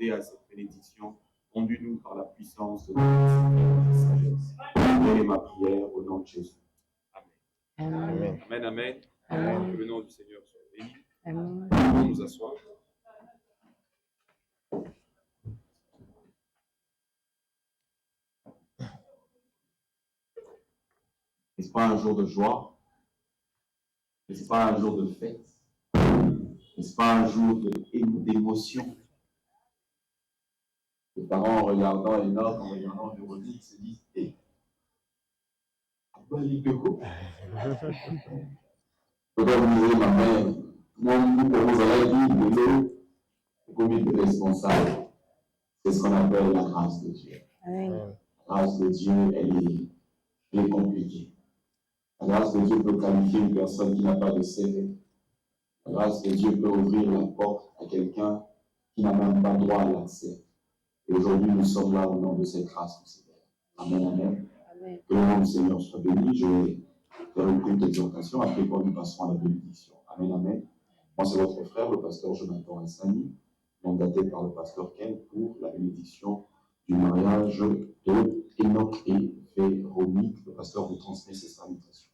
accéder à cette bénédiction. Conduis-nous par la puissance de ta sagesse. Telle est ma prière au nom de Jésus. Amen. Amen. Amen, amen. Amen. Que le nom du Seigneur soit béni. Amen. Nous allons nous asseoir. N'est-ce pas un jour de joie? N'est-ce pas un jour de fête? N'est-ce pas un jour d'émotion? Les parents, en regardant Enoch, en regardant Véronique, se disent: hé, peut-être vous disiez, ma mère, moi, vous allez dire de l'eau, comme il est responsable. C'est ce qu'on appelle la grâce de Dieu. Amen. La grâce de Dieu, elle est compliquée. La grâce de Dieu peut qualifier une personne qui n'a pas de CV. La grâce de Dieu peut ouvrir la porte à quelqu'un qui n'a même pas droit à l'accès. Et aujourd'hui, nous sommes là au nom de cette grâce du Seigneur. Amen, amen. Amen. Que le nom du Seigneur soit béni. Je vais faire une courte exhortation, après quoi nous passerons à la bénédiction. Amen, amen. Moi, c'est votre frère, le pasteur Jonathan Hassani, mandaté par le pasteur Ken pour la bénédiction du mariage de Enoch et Véronique. Le pasteur vous transmet ses salutations.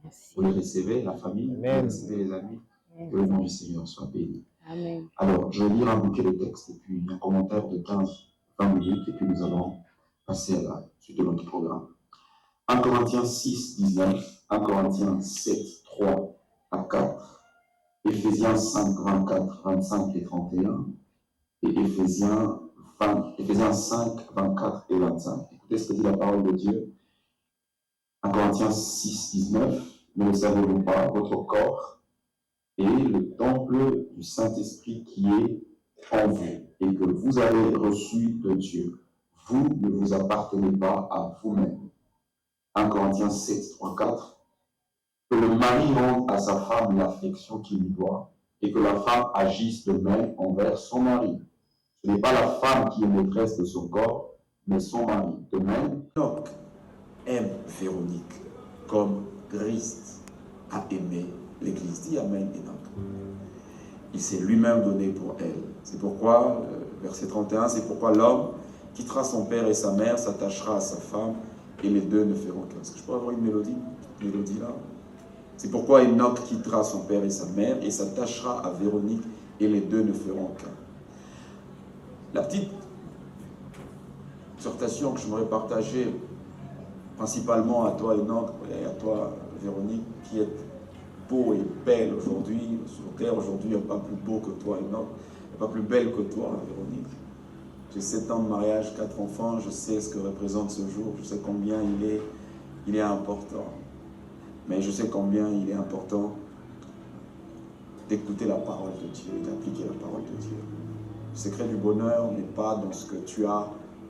Merci. Vous les recevez, la famille, vous les recevez, les amis. Que le nom du Seigneur soit béni. Amen. Alors, je vais lire un bouquet de textes et puis un commentaire de 15-20 minutes et puis nous allons passer à la suite de notre programme. 1 Corinthiens 6, 19, 1 Corinthiens 7, 3 à 4, Éphésiens 5, 24, 25 et 31 et Éphésiens 5, 24 et 25. Écoutez ce que dit la parole de Dieu. 1 Corinthiens 6, 19, ne le savez-vous pas, votre corps est le temple du Saint-Esprit qui est en vous et que vous avez reçu de Dieu. Vous ne vous appartenez pas à vous-même. 1 Corinthiens 7, 3, 4. Que le mari rende à sa femme l'affection qu'il lui doit et que la femme agisse de même envers son mari. Ce n'est pas la femme qui est maîtresse de son corps, mais son mari. De même, Enoch aime Véronique comme Christ a aimé l'Église. Dis Amen, Enoch. Il s'est lui-même donné pour elle. C'est pourquoi, verset 31, c'est pourquoi l'homme quittera son père et sa mère, s'attachera à sa femme, et les deux ne feront qu'un. Est-ce que je peux avoir une mélodie là? C'est pourquoi Enoch quittera son père et sa mère, et s'attachera à Véronique, et les deux ne feront qu'un. La petite exhortation que je voudrais partager, principalement à toi Enoch, et à toi Véronique, qui est beau et belle aujourd'hui, sur terre aujourd'hui, il n'y a pas plus beau que toi Enoch, il n'y a pas plus belle que toi Véronique. J'ai 7 ans de mariage, 4 enfants, je sais ce que représente ce jour, je sais combien il est important. Mais je sais combien il est important d'écouter la parole de Dieu et d'appliquer la parole de Dieu. Le secret du bonheur n'est pas dans ce que tu as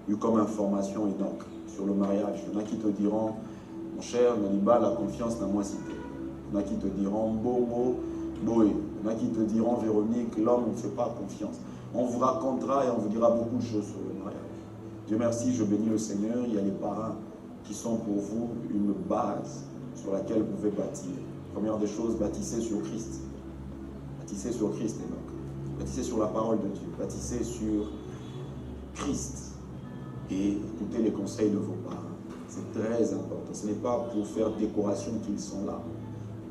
eu comme information Enoch sur le mariage. Il y en a qui te diront, mon cher Naniba, la confiance n'a moins cité. Il y en a qui te diront, Boé. Il y en a qui te diront, Véronique, l'homme ne fait pas confiance. On vous racontera et on vous dira beaucoup de choses sur le mariage. Dieu merci, je bénis le Seigneur. Il y a les parrains qui sont pour vous une base sur laquelle vous pouvez bâtir. Première des choses, bâtissez sur Christ. Bâtissez sur Christ, Enoch. Bâtissez sur la parole de Dieu. Bâtissez sur Christ. Et écoutez les conseils de vos parents. C'est très important. Ce n'est pas pour faire décoration qu'ils sont là.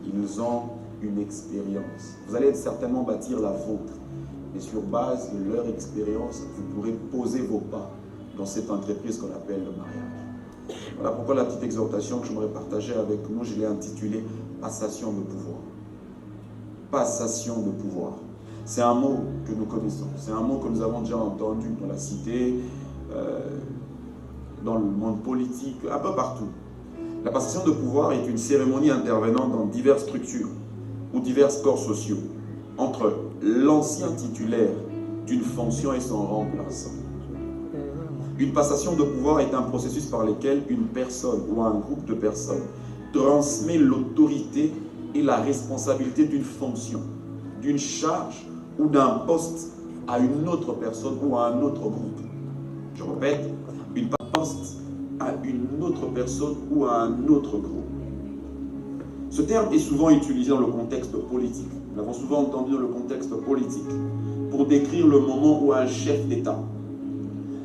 Ils ont une expérience. Vous allez certainement bâtir la vôtre. Et sur base de leur expérience, vous pourrez poser vos pas dans cette entreprise qu'on appelle le mariage. Voilà pourquoi la petite exhortation que je voudrais partager avec nous, je l'ai intitulée « Passation de pouvoir ». Passation de pouvoir. C'est un mot que nous connaissons. C'est un mot que nous avons déjà entendu dans la cité, dans le monde politique, un peu partout. La passation de pouvoir est une cérémonie intervenant dans diverses structures ou divers corps sociaux entre l'ancien titulaire d'une fonction et son remplaçant. Une passation de pouvoir est un processus par lequel une personne ou un groupe de personnes transmet l'autorité et la responsabilité d'une fonction, d'une charge ou d'un poste à une autre personne ou à un autre groupe. Je répète, une poste à une autre personne ou à un autre groupe. Ce terme est souvent utilisé dans le contexte politique. Nous l'avons souvent entendu dans le contexte politique. pour décrire le moment où un chef d'État,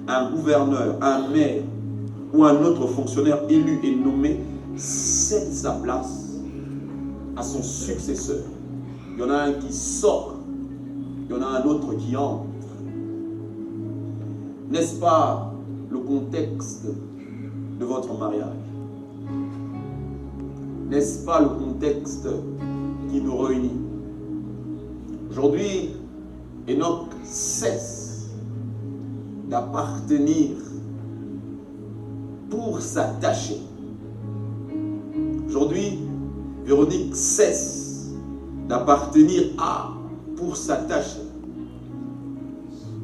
un gouverneur, un maire ou un autre fonctionnaire élu et nommé cède sa place à son successeur. Il y en a un qui sort, il y en a un autre qui entre. N'est-ce pas le contexte de votre mariage? N'est-ce pas le contexte qui nous réunit? Aujourd'hui, Enoch cesse d'appartenir pour s'attacher. Aujourd'hui, Véronique cesse d'appartenir à pour s'attacher.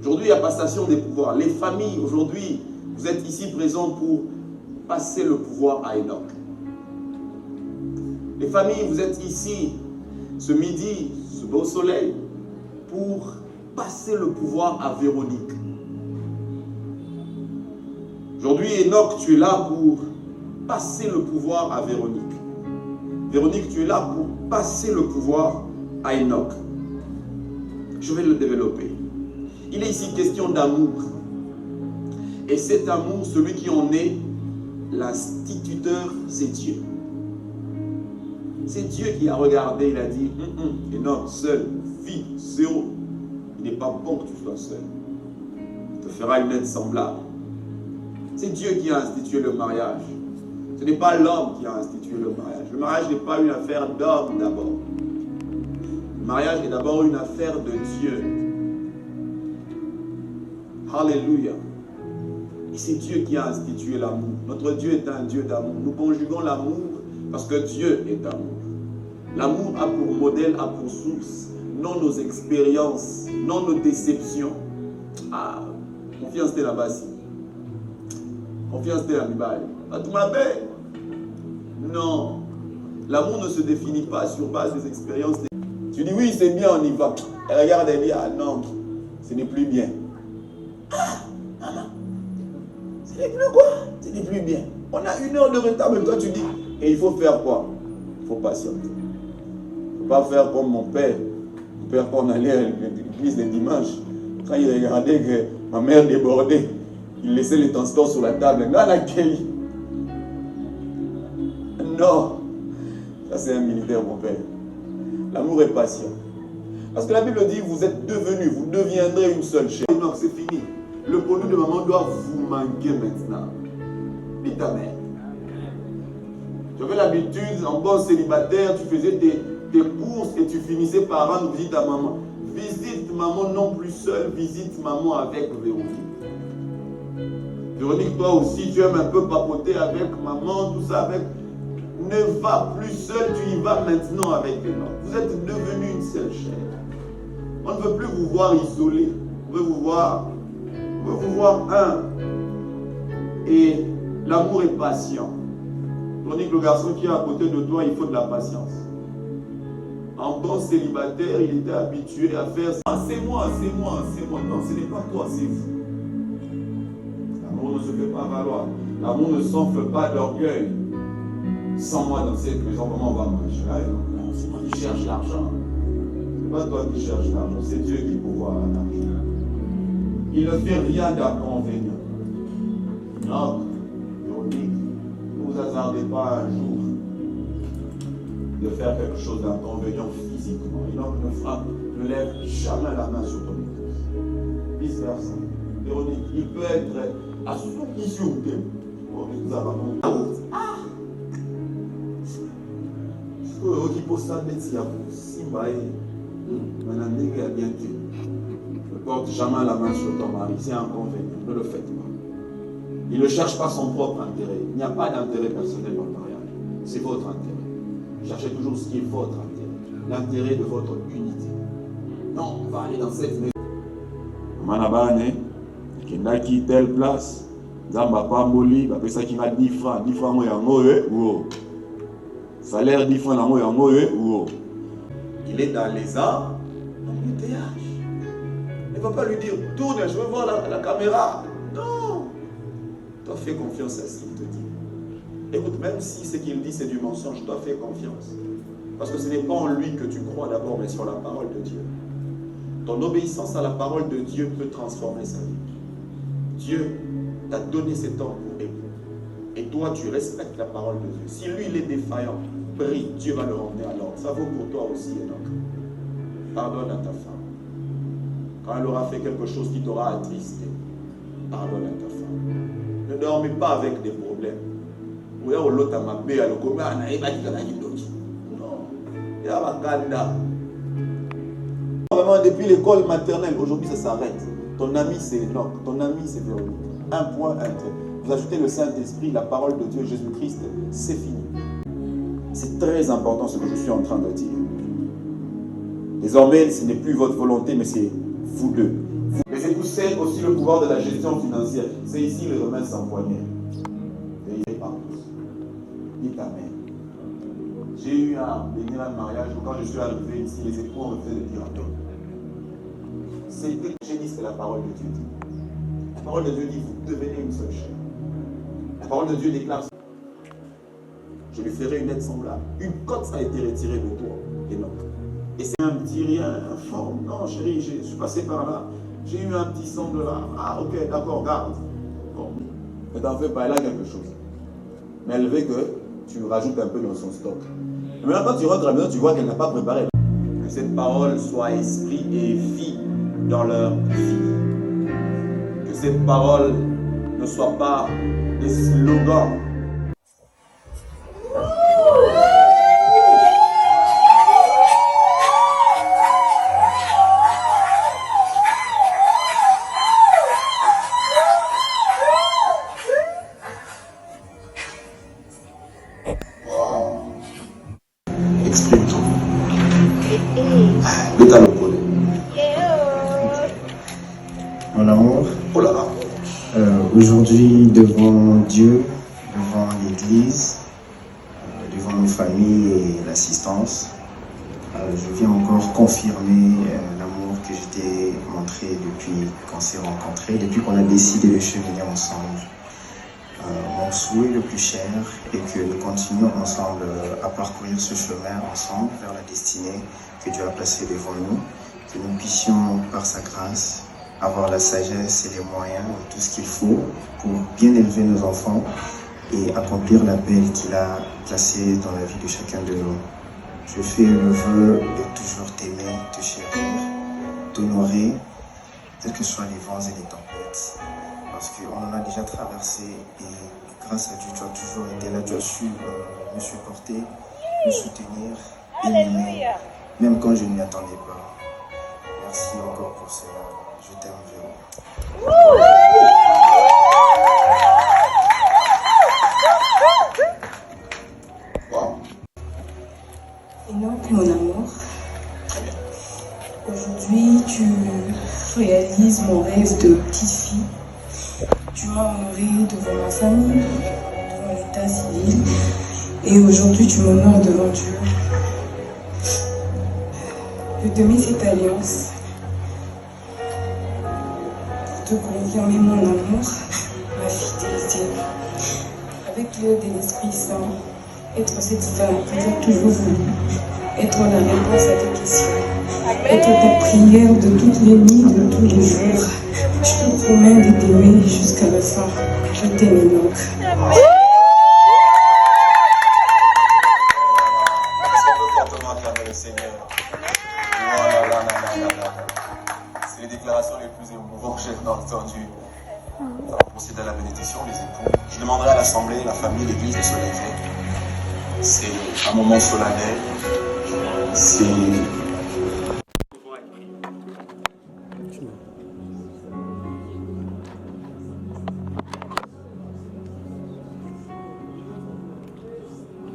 Aujourd'hui, il y a passation des pouvoirs. Les familles, aujourd'hui, vous êtes ici présents pour passer le pouvoir à Enoch. Les familles, vous êtes ici ce midi, ce beau soleil, pour passer le pouvoir à Véronique. Aujourd'hui, Enoch, tu es là pour passer le pouvoir à Véronique. Véronique, tu es là pour passer le pouvoir à Enoch. Je vais le développer. Il est ici question d'amour. Et cet amour, celui qui en est l'instituteur, c'est Dieu. C'est Dieu qui a regardé, il a dit, Enoch, seul, vie, zéro. Il n'est pas bon que tu sois seul. Il te fera une aide semblable. C'est Dieu qui a institué le mariage. Ce n'est pas l'homme qui a institué le mariage. Le mariage n'est pas une affaire d'homme d'abord. Le mariage est d'abord une affaire de Dieu. Alléluia. Et c'est Dieu qui a institué l'amour. Notre Dieu est un Dieu d'amour. Nous conjuguons l'amour parce que Dieu est amour. L'amour a pour modèle, a pour source, non nos expériences, non nos déceptions. Ah, confiance de la base. Confiance de la Bible. Non. L'amour ne se définit pas sur base des expériences. Tu dis oui, c'est bien, on y va. Et regarde, elle dit, ah non, ce n'est plus bien. Ah, non. Ce n'est plus quoi? Ce n'est plus bien. On a 1 heure de retard, mais toi tu dis, et il faut faire quoi? Il faut patienter. Il ne faut pas faire comme mon père. Mon père, quand on allait à l'église les dimanches, quand il regardait que ma mère débordait, il laissait les transports sur la table. Là, on accueille. Non. Ça, c'est un militaire, mon père. L'amour est patient. Parce que la Bible dit, vous êtes devenus, vous deviendrez une seule chair. Non, c'est fini. Le produit de maman doit vous manquer maintenant. Dis ta mère. Tu avais l'habitude, en bon célibataire, tu faisais tes courses et tu finissais par rendre visite à maman. Visite maman non plus seule, visite maman avec Véronique. Véronique, toi aussi, tu aimes un peu papoter avec maman, tout ça avec... Ne va plus seul, tu y vas maintenant avec Enoch. Vous êtes devenus une seule chair. On ne veut plus vous voir isolés. On veut vous voir un. Et l'amour est patient. Tandis que le garçon qui est à côté de toi, il faut de la patience. En bon célibataire, il était habitué à faire ça. Ah, c'est moi. Non, ce n'est pas toi, c'est vous. L'amour ne se fait pas valoir. L'amour ne s'enfle pas d'orgueil. Sans moi dans cette maison, comment on va marcher? Non, c'est moi qui cherche l'argent. Ce n'est pas toi qui cherches l'argent, c'est Dieu qui pourvoit l'argent. Il ne fait rien d'inconvénient. Non, Véronique, ne vous hasardez pas un jour de faire quelque chose d'inconvénient physiquement. Il ne lève jamais la main sur ton épouse. Vice versa. Véronique, il peut être à souki sur tes. Qui pose ça, ne porte jamais la main sur ton mari, c'est inconvénient, ne le faites pas. Il ne cherche pas son propre intérêt, il n'y a pas d'intérêt personnel dans le mariage, c'est votre intérêt. Cherchez toujours ce qui est votre intérêt, l'intérêt de votre unité. Non, on va aller dans cette maison. Manabane, qui telle place, Zamba pas moli, parce que ça qui m'a 10 francs, moi ou salaire 10 francs ou il est dans les arts, embouteillage. Il ne va pas lui dire tourne, je veux voir la caméra. Non. Toi, fais confiance à ce qu'il te dit. Écoute, même si ce qu'il dit c'est du mensonge, toi fais confiance. Parce que ce n'est pas en lui que tu crois d'abord, mais sur la parole de Dieu. Ton obéissance à la parole de Dieu peut transformer sa vie. Dieu t'a donné cet homme pour époux. Et toi, tu respectes la parole de Dieu. Si lui, il est défaillant, prie, Dieu va le ramener à l'ordre. Ça vaut pour toi aussi, Enoch. Pardonne à ta femme. Quand elle aura fait quelque chose qui t'aura attristé, pardonne à ta femme. Ne dormez pas avec des problèmes. Non. Il y a un candidat. Vraiment, depuis l'école maternelle, aujourd'hui ça s'arrête. Ton ami c'est Enoch, ton ami c'est Véronique. Un point, un trait. Vous ajoutez le Saint-Esprit, la parole de Dieu, Jésus-Christ, c'est fini. C'est très important ce que je suis en train de dire. Désormais, ce n'est plus votre volonté, mais c'est vous deux. Les époux cèdent aussi le pouvoir de la gestion financière. C'est ici le remède sans poignée. N'ayez pas. Dites Amen. J'ai eu un mariage où quand je suis arrivé ici, les époux ont refusé de dire Amen. C'était génie, c'est la parole de Dieu dit. La parole de Dieu dit, vous devenez une seule chair. La parole de Dieu déclare, je lui ferai une aide semblable. Une côte a été retirée de toi, Enoch. Et c'est un petit rien informe. Non, chérie, je suis passé par là. J'ai eu un petit sang de là. Ah, ok, d'accord, garde. Bon. Mais t'en fais pas, elle a quelque chose. Mais elle veut que tu rajoutes un peu dans son stock. Mais maintenant, quand tu rentres à la maison, tu vois qu'elle n'a pas préparé. Que cette parole soit esprit et vie dans leur vie. Que cette parole ne soit pas des slogans. Exprime-toi. Mon amour, Oh là là. aujourd'hui devant Dieu, devant l'Église, devant nos familles et l'assistance, je viens encore confirmer l'amour que je t'ai montré depuis qu'on s'est rencontrés, depuis qu'on a décidé de cheminer ensemble. Mon souhait le plus cher est que nous continuions ensemble à parcourir ce chemin ensemble vers la destinée que Dieu a placée devant nous, que nous puissions par sa grâce avoir la sagesse et les moyens, tout ce qu'il faut pour bien élever nos enfants et accomplir l'appel qu'il a placé dans la vie de chacun de nous. Je fais le vœu de toujours t'aimer, te chérir, t'honorer, quels que soient les vents et les tempêtes. Parce qu'on en a déjà traversé et grâce à Dieu, tu as toujours été là, tu as su me supporter, me soutenir et m'aimer, même quand je ne m'y attendais pas. Merci encore pour cela. Je t'aime, Véro. Wow. Enoch, mon amour, aujourd'hui tu réalises mon rêve de petite fille. Tu m'as honoré devant ma famille, devant l'état civil, et aujourd'hui tu m'honores devant Dieu. Je te mets cette alliance pour te confirmer mon amour, ma fidélité. Avec l'aide de l'Esprit Saint, être cette femme que tu as toujours voulu, être la réponse à tes questions, être tes prières de toutes les nuits, de tous les jours. Je te promets de t'aimer jusqu'à la fin. Je t'aime, Enoch. C'est les déclarations les plus émouvantes que j'ai entendues. On va procéder à la bénédiction, les époux. Je demanderai à l'Assemblée, la famille, l'Église de se lever. C'est un moment solennel. C'est...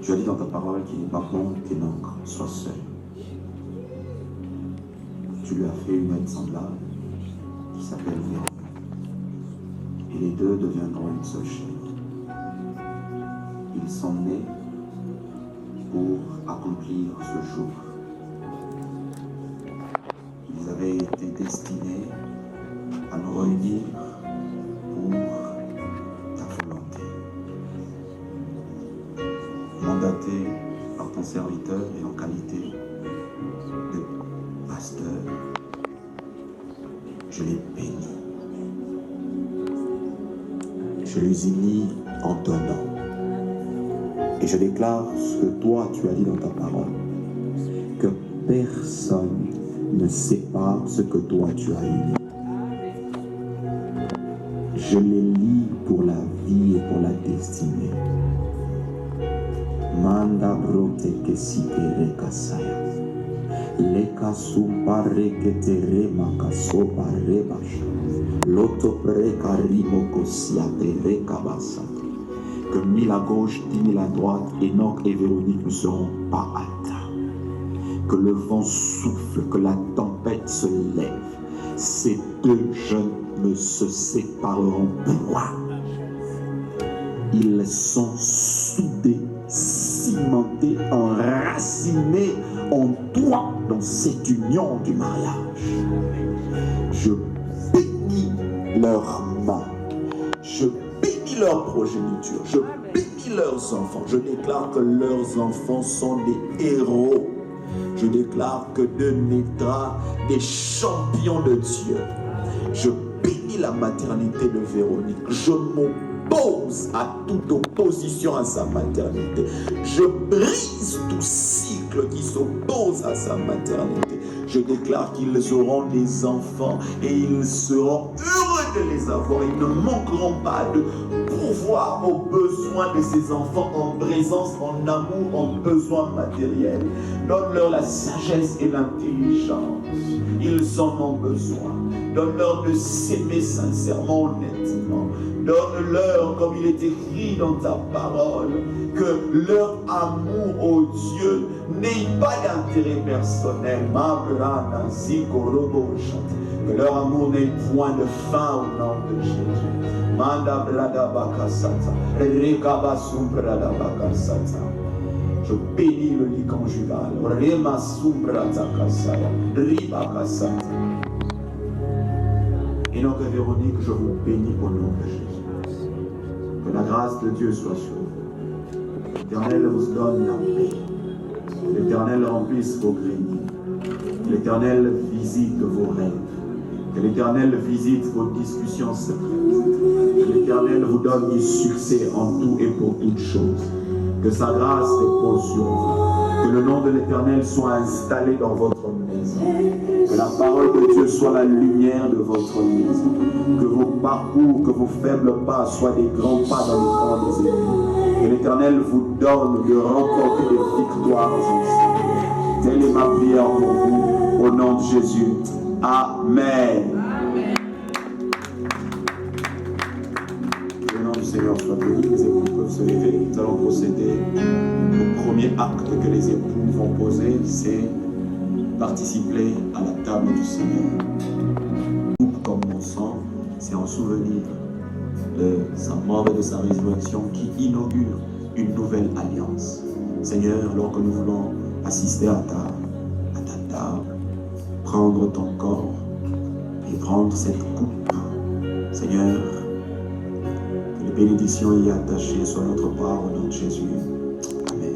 Tu as dit dans ta parole qu'il n'est pas bon qu'Enoch soit seul. Tu lui as fait une aide semblable qui s'appelle Véro. Et les deux deviendront une seule chair. Ils sont nés pour accomplir ce jour. Ils avaient été destinés à nous réunir pour ta volonté. Mandaté par ton serviteur et en qualité de pasteur, je les bénis. Je les unis en donnant. Et je déclare ce que toi tu as dit dans ta parole, que personne ne sépare ce que toi tu as uni. Je les lie pour la vie et pour la destinée. Manda brote que si tere kasaya. Leka sumpare que tere makaso pare basha. Loto preka rimo kosia tere kabasa. Que 1000 à gauche, 10 000 à droite, Enoch et Véronique ne seront pas atteints. Que le vent souffle, que la tempête se lève. Ces deux jeunes ne se sépareront point. Ils sont soudés, cimentés, enracinés en toi dans cette union du mariage. Je bénis leurs mains. Je bénis leur progéniture. Je bénis leurs enfants. Je déclare que leurs enfants sont des héros. Je déclare que de naîtra des champions de Dieu. Je bénis la maternité de Véronique. Je m'oppose à toute opposition à sa maternité. Je brise tout cycle qui s'oppose à sa maternité. Je déclare qu'ils auront des enfants et ils seront heureux de les avoir. Ils ne manqueront pas de pourvoir aux besoins de ces enfants en présence, en amour, en besoins matériels. Donne-leur la sagesse et l'intelligence. Ils en ont besoin. Donne-leur de s'aimer sincèrement, honnêtement. Donne-leur, comme il est écrit dans ta parole, que leur amour au Dieu n'ait pas d'intérêt personnel. Que leur amour n'ait point de fin au nom de Jésus. Manda brada bakasata, rekabasum brada bakasata. Je bénis le lit conjugal. Rema sumbrata kasaya, ribakasata. Enoch et Véronique, je vous bénis au nom de Jésus. Que la grâce de Dieu soit sur vous. L'Éternel vous donne la paix. Que l'Éternel remplisse vos greniers. Que l'Éternel visite vos rêves. Que l'Éternel visite vos discussions secrètes. Que l'Éternel vous donne du succès en tout et pour toutes choses. Que sa grâce repose sur vous. Que le nom de l'Éternel soit installé dans votre maison. Que la parole de Dieu soit la lumière de votre maison. Que vos parcours, que vos faibles pas soient des grands pas dans les grands des ennemis. Que l'Éternel vous donne de remporter des victoires ensemble. Telle est ma prière pour vous, au nom de Jésus. Amen. Que le nom du Seigneur soit béni. Les époux peuvent se lever. Nous allons procéder au premier acte que les époux vont poser, c'est participer à la table du Seigneur. Nous commençons, c'est en souvenir de sa mort et de sa résurrection qui inaugure une nouvelle alliance. Seigneur, alors que nous voulons assister à ta table, prendre ton corps et prendre cette coupe, Seigneur, que les bénédictions y attachées soient notre part au nom de Jésus. Amen.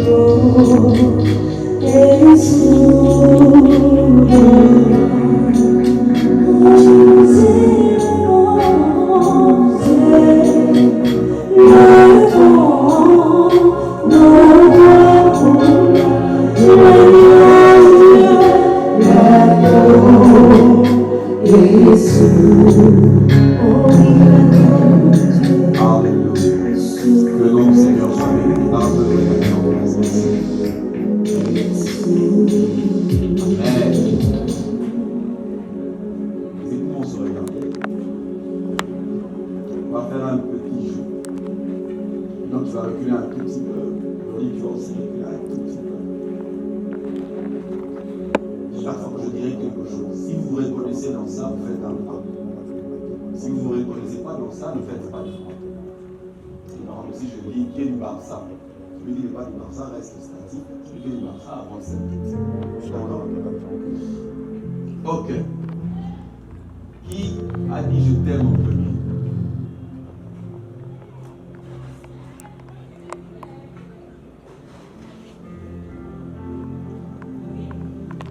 Dieu, Ok. Qui a dit je t'aime en premier?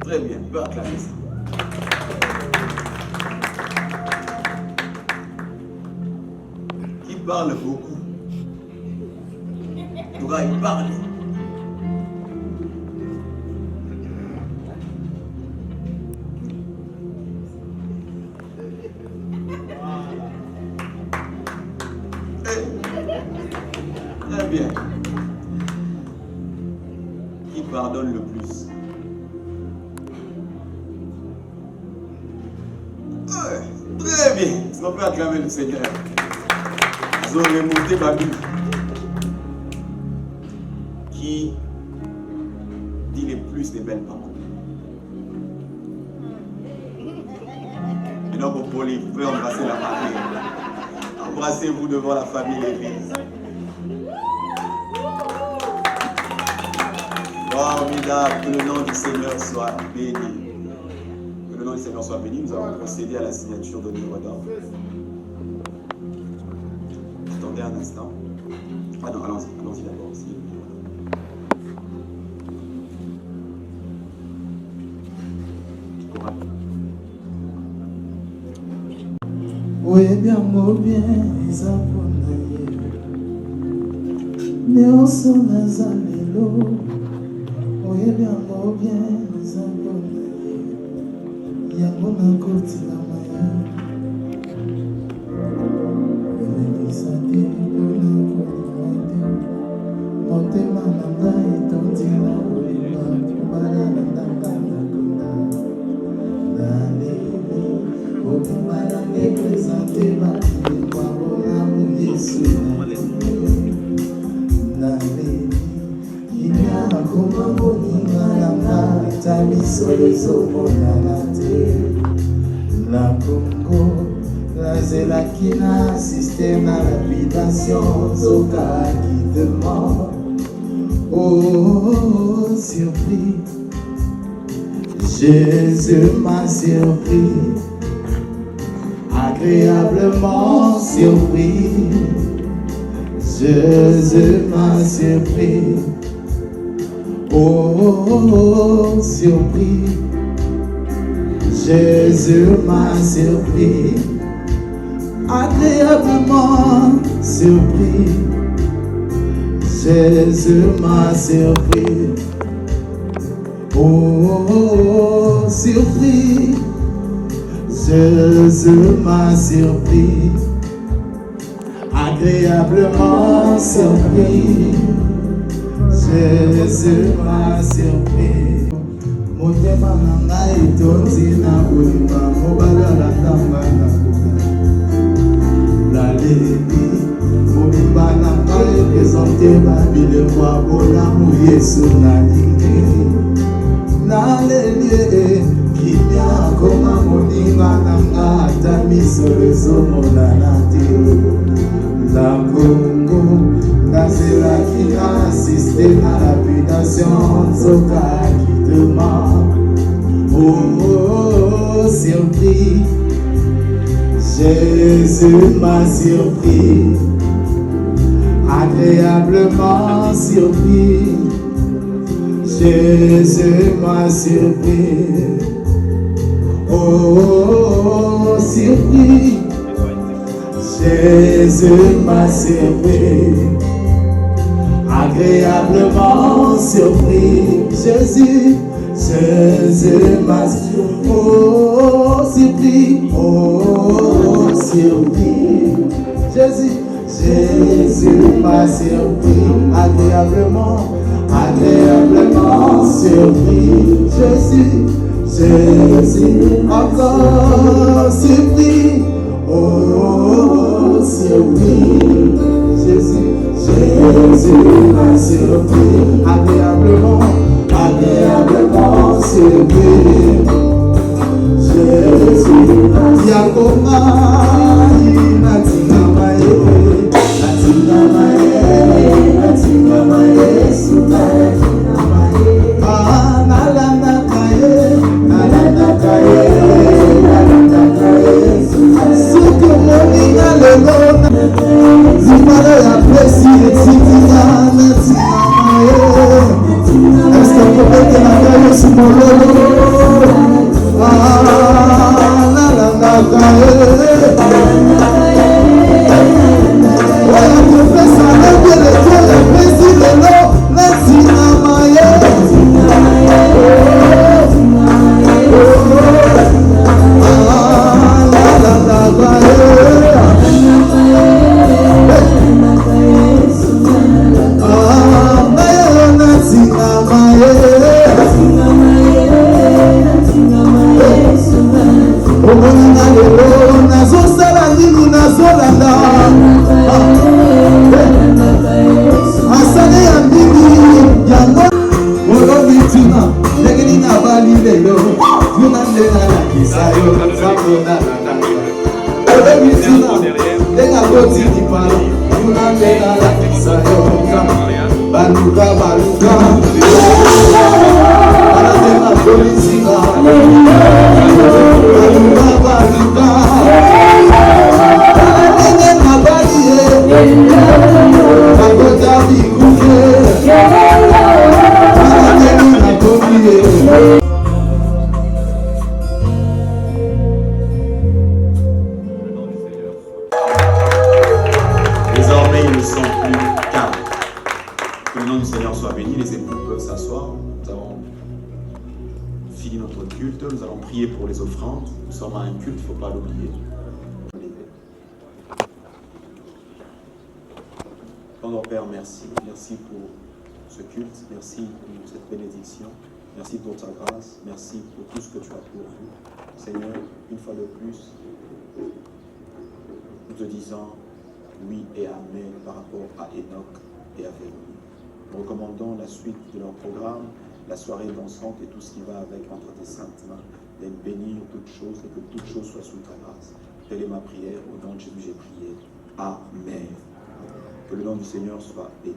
Très bien, tu peux acclamer ça. Qui parle beaucoup? Tu vas y parler. Très bien. Qui pardonne le plus? Très bien. Est-ce qu'on peut acclamer le Seigneur? Ils ont remonté ma Bible. Qui dit les plus des belles paroles? Maintenant, pour Pauline, vous pouvez embrasser la famille. Embrassez-vous devant la famille l'église. Formidable, que le nom du Seigneur soit béni. Que le nom du Seigneur soit béni. Nous allons procéder à la signature de l'œuvre d'or. Attendez un instant. Ah non, allons-y d'abord. Oui, bien, mon bien, les abonnés. Néanson, les allélos. Oui, bien, mon bien, les abonnés. Il y a mon côté la maille. Et ça dit, mon thème, nanda, et ton dîner, la Congo, la Zélakina, système à l'habitation, Zoka qui demande. Oh, surpris, Jésus m'a surpris, agréablement surpris. Jésus m'a surpris. Oh, surpris. Jésus m'a surpris, agréablement surpris. Jésus m'a surpris. Oh, surpris. Jésus m'a surpris, agréablement surpris. Jésus m'a surpris. Motema nanga etondi na kolimba mobala la tamba na la lebi mobimba nanga epresente babilemwa bolamu Yesu nalingi nalelie kimia koma moninga nanga ata misolo ezomonana te la Congo nazelaki na système à l'habitation Zoka qui demande. Oh, surpris, Jésus m'a surpris, agréablement surpris. Jésus m'a surpris. Oh, surpris. Jésus m'a surpris. Agréablement surpris. Jésus m'a surpris. Oh, surpris. Oh, surpris. Jésus m'a surpris. Agréablement surpris. Jésus, encore surpris. Oh, surpris. Jésus m'a surpris. Agréablement surpris. Jésus Désormais, ils ne sont plus qu'un. Que le nom du Seigneur soit béni. Les époux peuvent s'asseoir. Nous avons fini notre culte. Nous allons prier pour les offrandes. Nous sommes à un culte, il ne faut pas l'oublier. Tendre Père, merci. Merci pour ce culte. Merci pour cette bénédiction. Merci pour ta grâce. Merci pour tout ce que tu as pourvu. Seigneur, une fois de plus, nous te disons oui et amen par rapport à Enoch et à Véronique. Nous recommandons la suite de leur programme, la soirée dansante et tout ce qui va avec entre tes saintes mains, d'être béni toutes choses et que toutes choses soient sous ta grâce. Telle est ma prière, au nom de Jésus j'ai prié. Amen. Que le nom du Seigneur soit béni.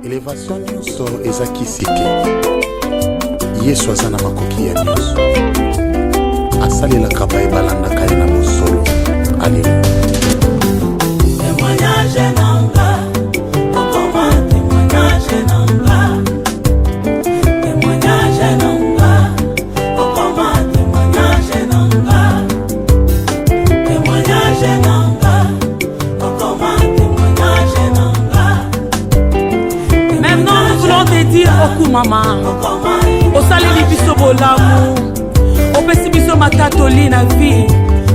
Elevation nyonso ezaki sike Yesu aza na makoki ya nyonso asalelaka baye balandaka ye na mosolo. Alleluya. Témoignage mama osaleli biso bolamu opesi biso matatoli na vie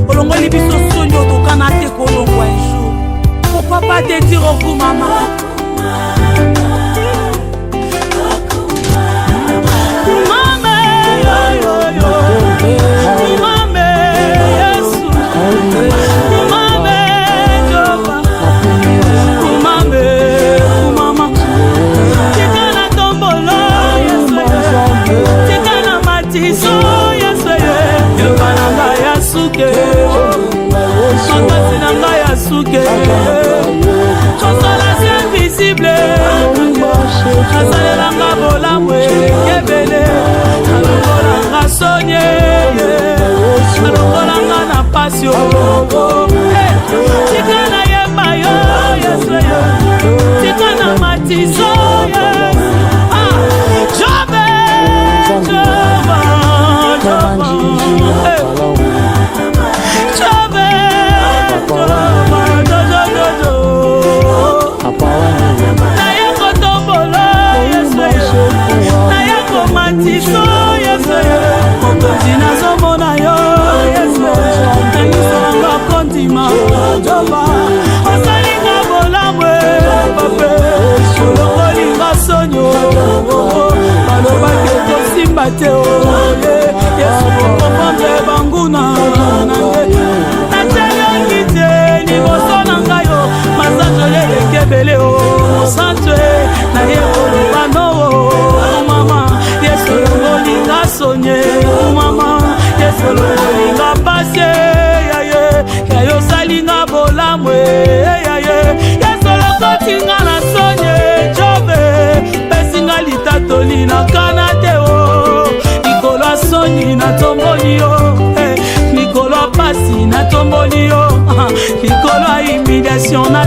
olongoli biso sonyo tokana te kolongwa un jour. Pourquoi pas te dire au coup maman? Asalelanga bolamwe kebele alongolanga sonye alongolanga na pasio tika na yeba yo yesu yo tika na matizo jobe nazomona yo nangisolanga kondima joba osalinga bolamwe pape olongolinga sonyo balobaki kosimba te yesu okomprendre banguna nange natelongi te liboso na ngai yo masanjole ekebele mosanzwe naye koloba nowo mama yesu olongolinga sonye mama yesu olongolinga pase yayo salinga bolamwe yesu olokotinga na sonye jobe pesinga litatoli na kana te likolo asoni na tomboli yo likolo apasi na tomboli yo likolo ya humiliation na